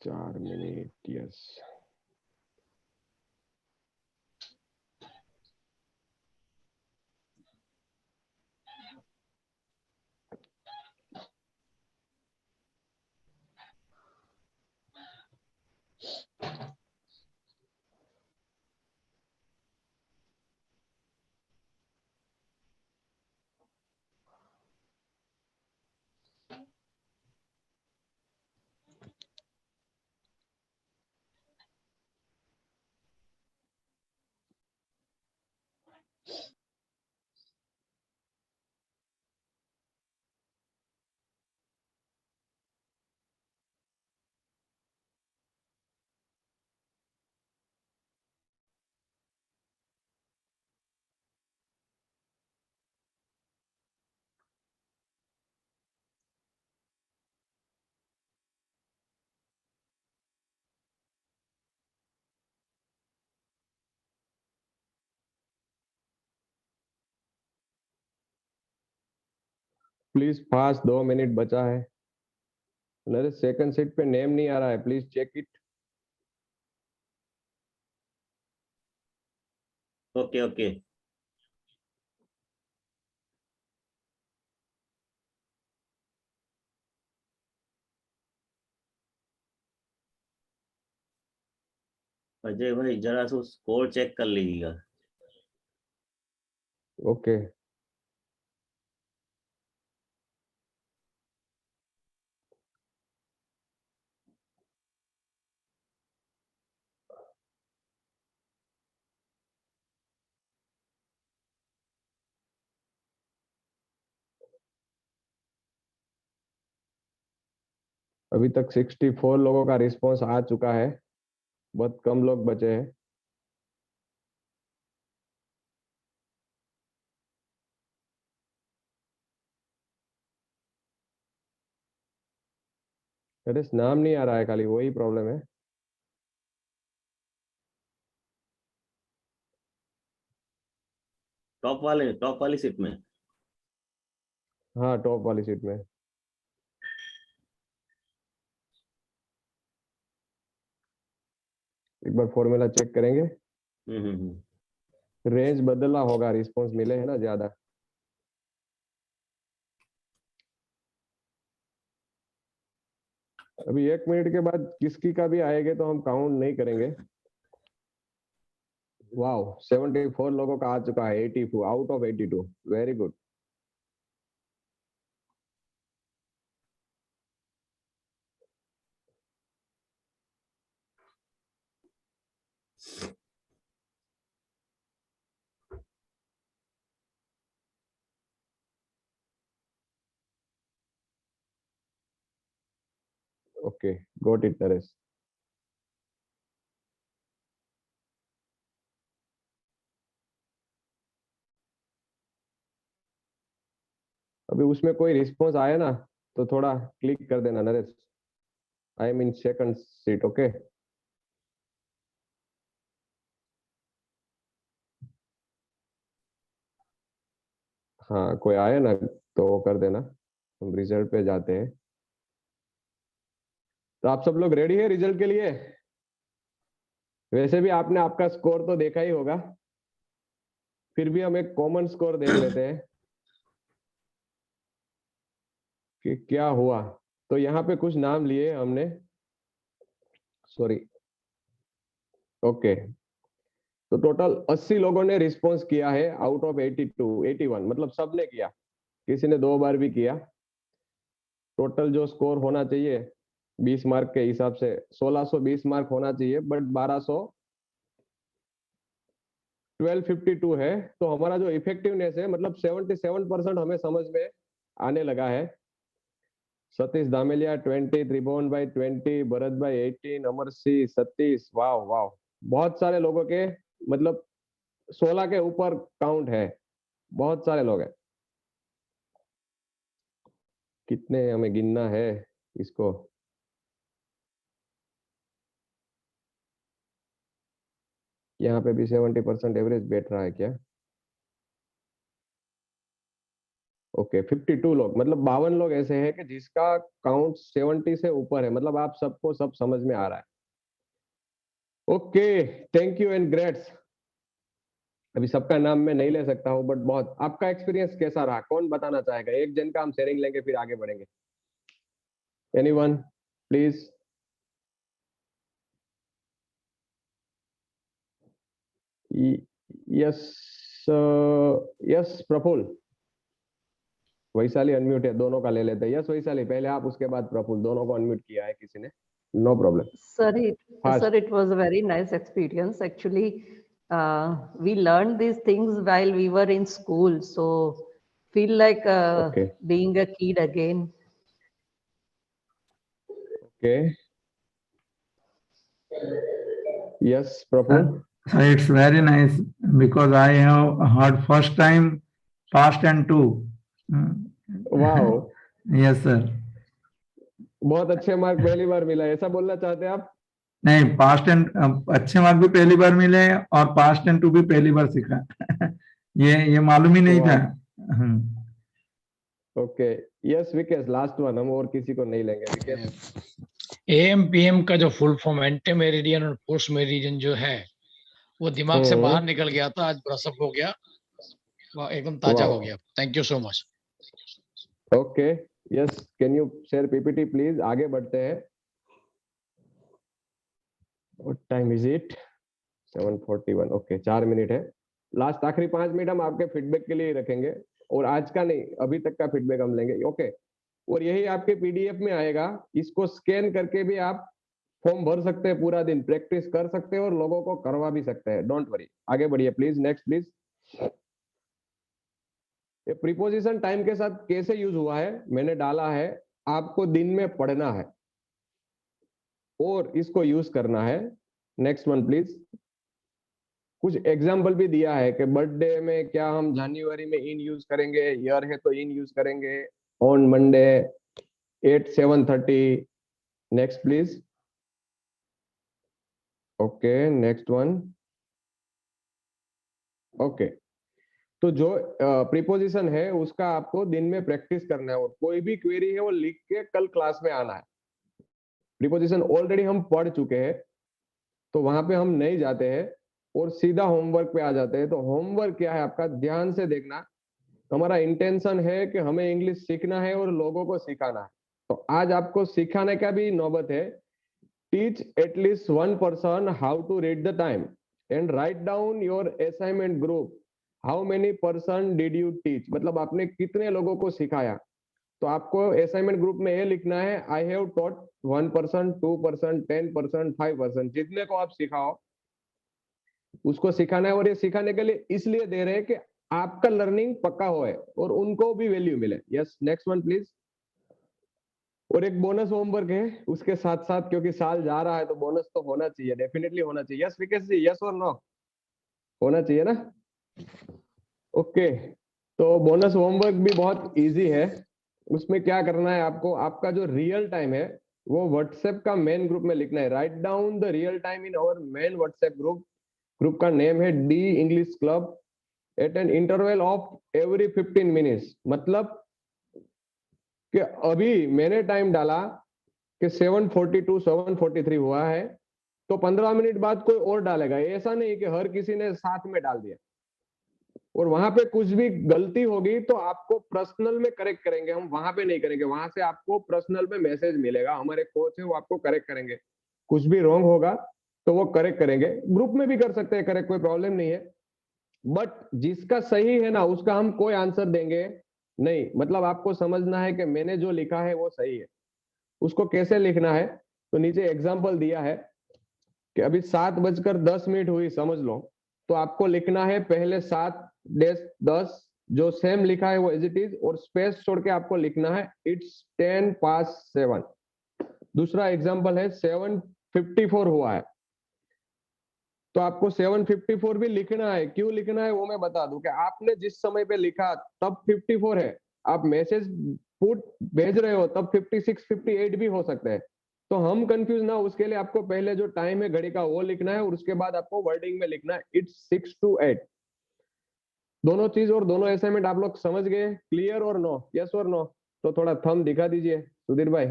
Speaker 6: चार minute, yes. Please fast, 2 minute बचा है। मेरे सेकंड सीट पे नेम नहीं आ रहा है, please check it.
Speaker 11: Okay okay. Ajay भाई जरा सो स्कोर चेक कर लीजिएगा।
Speaker 6: ओके अभी तक 64 लोगों का रिस्पांस आ चुका है, बहुत कम लोग बचे हैं। अरे नाम नहीं आ रहा है, खाली वही प्रॉब्लम है।
Speaker 11: टॉप वाली सीट में।
Speaker 6: हाँ टॉप वाली सीट में। एक बार फॉर्मूला चेक करेंगे। रेंज बदला होगा, रिस्पांस मिले है ना ज्यादा। अभी 1 मिनट के बाद किसकी का भी आएगा तो हम काउंट नहीं करेंगे। वाओ 74 लोगों का आ चुका है, 84 out of 82, very good. Okay got it Naresh. अभी उसमें कोई रिस्पांस आया ना तो थोड़ा क्लिक कर देना Naresh. I am in second seat, okay. हाँ कोई आया ना तो वो कर देना, हम रिजल्ट पे जाते हैं। तो आप सब लोग रेडी है रिजल्ट के लिए? वैसे भी आपने आपका स्कोर तो देखा ही होगा, फिर भी हम एक कॉमन स्कोर देख लेते हैं कि क्या हुआ। तो यहाँ पे कुछ नाम लिए हमने, सॉरी। ओके तो टोटल 80 लोगों ने रिस्पॉन्स किया है आउट ऑफ 82 81, मतलब सबने किया, किसी ने 2 बार भी किया। टोटल जो स्कोर होना चाहिए 20 मार्क के हिसाब से 1620 मार्क होना चाहिए, बट 1252 है। तो हमारा जो इफेक्टिवनेस है मतलब 77% हमें समझ में आने लगा है। सतीश दामेलिया 20, त्रिभुवन भाई 20, भरत भाई 18, अमर सिंह 37। वाह वाह, बहुत सारे लोगों के मतलब 16 के ऊपर काउंट है, बहुत सारे लोग हैं। कितने हमें गिनना है इसको? यहाँ पे भी 70% एवरेज बैठ रहा है क्या? ओके 52 लोग, मतलब 52 लोग ऐसे हैं कि जिसका काउंट 70 से ऊपर है, मतलब आप सबको सब समझ में आ रहा है। Okay, thank you and greats. अभी सबका नाम मैं नहीं ले सकता हूँ, बट बहुत आपका एक्सपीरियंस कैसा रहा, कौन बताना चाहेगा? एक जन का हम शेयरिंग लेंगे, फिर आगे बढ़ेंगे। Anyone please? Yes yes Praful. Vaishali unmute है, दोनों का ले लेते हैं। यस वैशाली, पहले आप, उसके बाद प्रफुल्ल, दोनों को अनम्यूट किया है किसी ने, no problem.
Speaker 9: Sir, it was a very nice experience. Actually, we learned these things while we were in school, so feel like
Speaker 6: Okay.
Speaker 9: being a kid again.
Speaker 6: Okay. Yes, Prabhu.
Speaker 12: It's very nice because I have heard first time past and two.
Speaker 6: Wow.
Speaker 12: Yes, sir.
Speaker 6: बहुत अच्छे mark पहली बार मिला, ऐसा बोलना चाहते हैं आप?
Speaker 12: नहीं, पास्ट एंड अच्छे मार्क भी पहली बार मिले और पास्ट एंड टू भी पहली बार सीखा। ये मालूम ही नहीं था।
Speaker 6: Okay, yes Vikesh, last one, हम और किसी को नहीं लेंगे। विकेश,
Speaker 8: AM/PM का जो फुल फॉर्म एंटी मेरिडियन और पोस्ट मेरिडियन जो है वो दिमाग से बाहर निकल गया था, आज ब्रशअप हो गया, एकदम ताजा हो गया। Thank you so much.
Speaker 6: Okay, yes, can you share PPT please? आगे बढ़ते हैं। What time is it? 7:41। Okay, 4 minute है। लास्ट आखिरी 5 मिनट हम आपके फीडबैक के लिए रखेंगे, और आज का नहीं, अभी तक का फीडबैक हम लेंगे। ओके, और यही आपके पीडीएफ में आएगा, इसको स्कैन करके भी आप फॉर्म भर सकते हैं, पूरा दिन प्रैक्टिस कर सकते हैं और लोगों को करवा भी सकते हैं। डोंट वरी, आगे बढ़िए प्लीज। Next please. ये प्रीपोजिशन टाइम के साथ कैसे यूज हुआ है मैंने डाला है, आपको दिन में पढ़ना है और इसको यूज करना है। Next one please. कुछ एग्जाम्पल भी दिया है कि बर्थडे में क्या हम जनवरी में इन यूज करेंगे, ईयर है तो इन यूज करेंगे, on Monday at 7:30। Next please. Okay, next one. Okay, तो जो प्रीपोजिशन है उसका आपको दिन में प्रैक्टिस करना है, और कोई भी क्वेरी है वो लिख के कल क्लास में आना है। प्रीपोजिशन ऑलरेडी हम पढ़ चुके हैं, तो वहां पे हम नहीं जाते हैं और सीधा होमवर्क पे आ जाते हैं। तो होमवर्क क्या है आपका, ध्यान से देखना। हमारा इंटेंशन है कि हमें इंग्लिश सीखना है और लोगों को सिखाना है, तो आज आपको सिखाने का भी नौबत है। Teach at least 1 person how to read the time and write down your assignment group. How many person did you teach, मतलब आपने कितने लोगों को सिखाया। तो आपको असाइनमेंट ग्रुप में ये लिखना है, I have taught 1 person, 2 person, 10 person, 5 person, जितने को आप सिखाओ उसको सिखाना है। और ये सिखाने के लिए इसलिए दे रहे हैं कि आपका लर्निंग पक्का होए और उनको भी वैल्यू मिले। Yes, next one please. और एक बोनस होमवर्क है उसके साथ साथ, क्योंकि साल जा रहा है तो बोनस तो होना चाहिए, डेफिनेटली होना चाहिए। यस विकेश जी, यस और नो? होना चाहिए ना? ओके, तो बोनस होमवर्क भी बहुत इजी है। उसमें क्या करना है आपको, आपका जो रियल टाइम है वो व्हाट्सएप का मेन ग्रुप में लिखना है। Write down the real time in our main WhatsApp group. Group का नेम है the English club at an interval of every 15 minutes. मतलब कि अभी मैंने टाइम डाला कि 7:42 7:43 हुआ है, तो 15 मिनट बाद कोई और डालेगा। ऐसा नहीं कि हर किसी ने साथ में डाल दिया। और वहां पे कुछ भी गलती होगी तो आपको पर्सनल में करेक्ट करेंगे, हम वहां पे नहीं करेंगे। वहां से आपको पर्सनल में मैसेज मिलेगा, हमारे कोच है वो आपको करेक्ट करेंगे। कुछ भी रॉन्ग होगा तो वो करेक्ट करेंगे। ग्रुप में भी कर सकते हैं करेक्ट, कोई प्रॉब्लम नहीं है। बट जिसका सही है ना उसका हम कोई आंसर देंगे नहीं। मतलब आपको समझना है कि मैंने जो लिखा है वो सही है। उसको कैसे लिखना है, तो नीचे एग्जाम्पल दिया है कि अभी 7:10 हुई समझ लो, तो आपको लिखना है पहले 7-10 जो सेम लिखा है वो एज इट इज, और स्पेस छोड़ के आपको लिखना है इट्स 7:10। दूसरा एग्जांपल है 7:54 हुआ है, तो आपको 7:54 भी लिखना है। क्यों लिखना है वो मैं बता दूं कि आपने जिस समय पे लिखा तब 54 है, आप मैसेज पुट भेज रहे हो तब 56 58 भी हो सकते हैं। तो हम कंफ्यूज ना, उसके लिए आपको पहले जो टाइम है घड़ी का वो लिखना है, और उसके बाद आपको वर्डिंग में लिखना है इट्स 6 to 8। दोनों चीज और दोनों असाइनमेंट आप लोग समझ गए? क्लियर और नो? यस और नो? तो थोड़ा थंब दिखा दीजिए सुधीर भाई।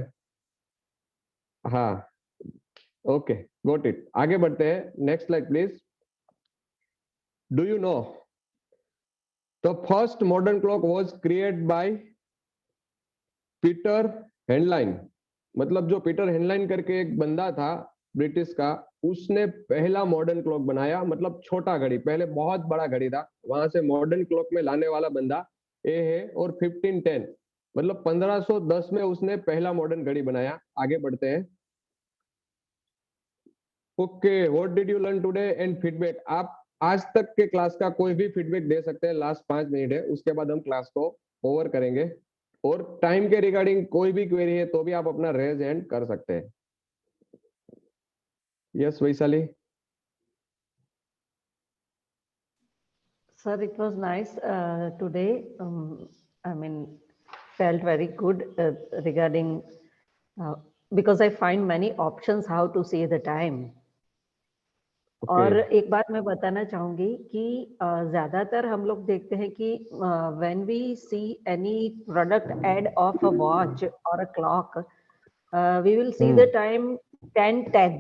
Speaker 6: हाँ, ओके, गॉट इट। आगे बढ़ते हैं, next slide please. Do you know the first modern clock was created by Peter Henlein. मतलब जो पीटर हेनलाइन करके एक बंदा था ब्रिटिश का, उसने पहला मॉडर्न क्लॉक बनाया। मतलब छोटा घड़ी, पहले बहुत बड़ा घड़ी था, वहां से मॉडर्न क्लॉक में लाने वाला बंदा ए है। और 1510 मतलब 1510 में उसने पहला मॉडर्न घड़ी बनाया। आगे बढ़ते हैं। Okay, what did you learn today and feedback. आप आज तक के क्लास का कोई भी फीडबैक दे सकते हैं, लास्ट 5 मिनट है, उसके बाद हम क्लास को ओवर करेंगे। और टाइम के रिगार्डिंग कोई भी क्वेरी है तो भी आप अपना रेज हैंड कर सकते हैं। Yes Vaishali.
Speaker 9: Sir, it was nice today. I mean, felt very good regarding because I find many options how to say the time. और एक बात मैं बताना चाहूंगी कि ज्यादातर हम लोग देखते हैं कि when we see any product ad of a watch or a clock, we will see the time 10:10.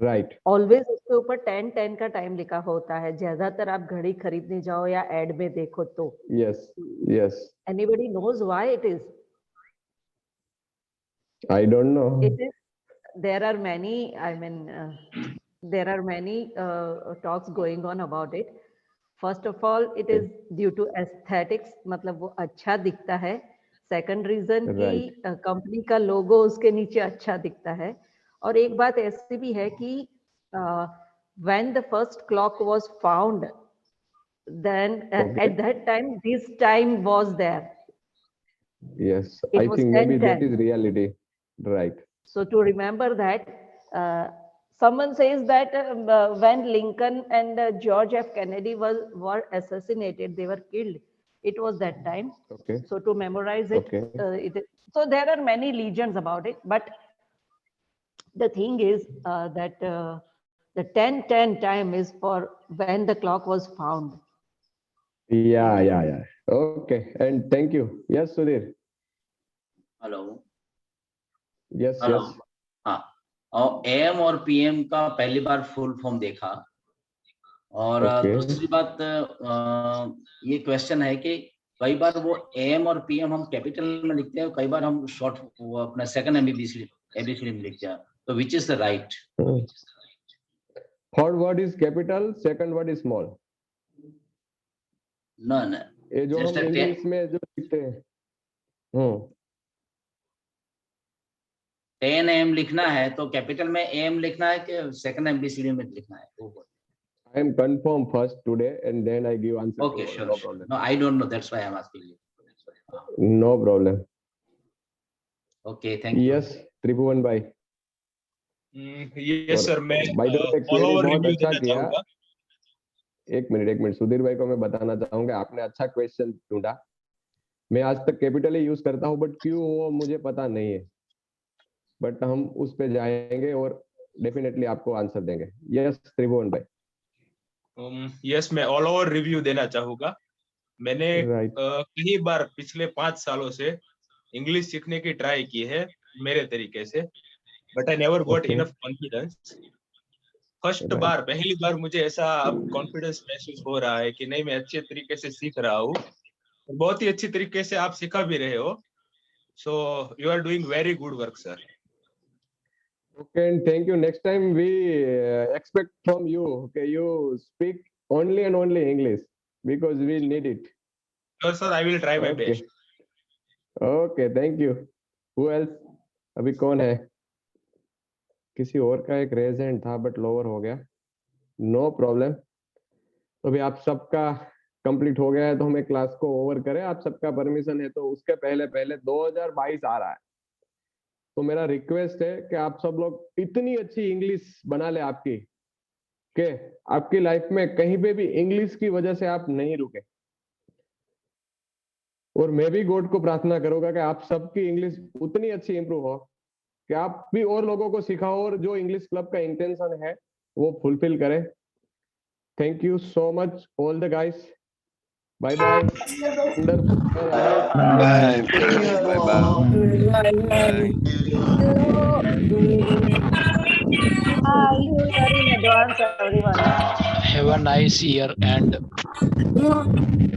Speaker 6: Right,
Speaker 9: always उसके ऊपर 10:10 का टाइम लिखा होता है। ज्यादातर आप घड़ी खरीदने जाओ या एड में देखो तो।
Speaker 6: Yes yes.
Speaker 9: Anybody knows why it is?
Speaker 6: I don't know.
Speaker 9: It is, there are many, I mean there are many talks going on about it. First of all it is due to aesthetics, मतलब वो अच्छा दिखता है। Second reason कि company का लोगो उसके नीचे अच्छा दिखता है। और एक बात ऐसी भी है कि when the first clock was found, then at that time this time was there.
Speaker 6: Yes,
Speaker 9: It
Speaker 6: I
Speaker 9: was
Speaker 6: think maybe
Speaker 9: 10:10.
Speaker 6: that is reality. Right.
Speaker 9: So to remember that, someone says that when Lincoln and George F. Kennedy were assassinated, they were killed, it was that time.
Speaker 6: Okay.
Speaker 9: So to memorize it,
Speaker 6: Okay.
Speaker 9: So there are many legends about it, but the thing is that the 10:10 time is for when the clock was found.
Speaker 6: Yeah. Okay, and thank you. Yes, Sudhir.
Speaker 11: Hello.
Speaker 6: Yes,
Speaker 11: hello.
Speaker 6: yes.
Speaker 11: हाँ, और M और PM का पहली बार full form देखा। और दूसरी बात, ये क्वेश्चन है कि कई बार वो एम और पीएम हम कैपिटल में लिखते हैं, कई बार हम शॉर्ट वो अपना सेकंड एबीसीडी में लिखते हैं। तो which is the right?
Speaker 6: Third word is capital, second word is small.
Speaker 11: No.
Speaker 6: ये जो हम इंग्लिश में जो लिखते हैं,
Speaker 11: 10 AM लिखना है तो कैपिटल में एम लिखना है कि सेकंड एबीसीडी में लिखना है?
Speaker 6: I am confirm first today and then I give answer.
Speaker 11: Okay, sure.
Speaker 6: No problem.
Speaker 11: No, I don't know. That's why I'm asking you.
Speaker 6: No problem.
Speaker 11: Okay, thank you.
Speaker 6: Yes, Tribhuvan bhai.
Speaker 13: Yes sir, मैं
Speaker 6: By the way,
Speaker 13: all
Speaker 6: query
Speaker 13: over
Speaker 6: बहुत
Speaker 13: review
Speaker 6: अच्छा
Speaker 13: देना
Speaker 6: किया।
Speaker 13: चाहूंगा।
Speaker 6: एक minute Sudhir भाई को मैं बताना चाहूंगा, आपने अच्छा क्वेश्चन ढूंढा। मैं आज तक कैपिटल ही यूज करता हूँ, बट क्यों वो मुझे पता नहीं है। बट हम उस पे जाएंगे और डेफिनेटली आपको आंसर देंगे। यस त्रिभुवन भाई।
Speaker 13: यस, मैं ऑल ओवर रिव्यू देना चाहूंगा। मैंने कई बार पिछले 5 सालों से इंग्लिश सीखने की ट्राई की है मेरे तरीके से, but I never got enough confidence. पहली बार मुझे ऐसा अब कॉन्फिडेंस महसूस हो रहा है कि नहीं, मैं अच्छे तरीके से सीख रहा हूँ, बहुत ही अच्छी तरीके से आप सिखा भी रहे हो। So you are doing very good work sir.
Speaker 6: Okay, and thank you. Next time we expect from you, okay, you speak only and only English because we need it.
Speaker 13: Sure, sir, I will try my best.
Speaker 6: Okay, thank you. Who else? अभी कौन है? किसी और का एक raise hand था but lower हो गया। No problem. तो अभी आप सबका कंप्लीट हो गया है तो हमें क्लास को ओवर करें, आप सबका परमिशन है तो उसके पहले पहले 2022 आ रहा है, तो मेरा रिक्वेस्ट है कि आप सब लोग इतनी अच्छी इंग्लिश बना ले आपकी कि आपकी लाइफ में कहीं पे भी इंग्लिश की वजह से आप नहीं रुके। और मैं भी गॉड को प्रार्थना करूंगा कि आप सबकी इंग्लिश उतनी अच्छी इंप्रूव हो कि आप भी और लोगों को सिखाओ और जो इंग्लिश क्लब का इंटेंशन है वो फुलफिल करें। Thank you so much all the guys, bye bye.
Speaker 9: in advance, everyone.
Speaker 8: Have a nice year and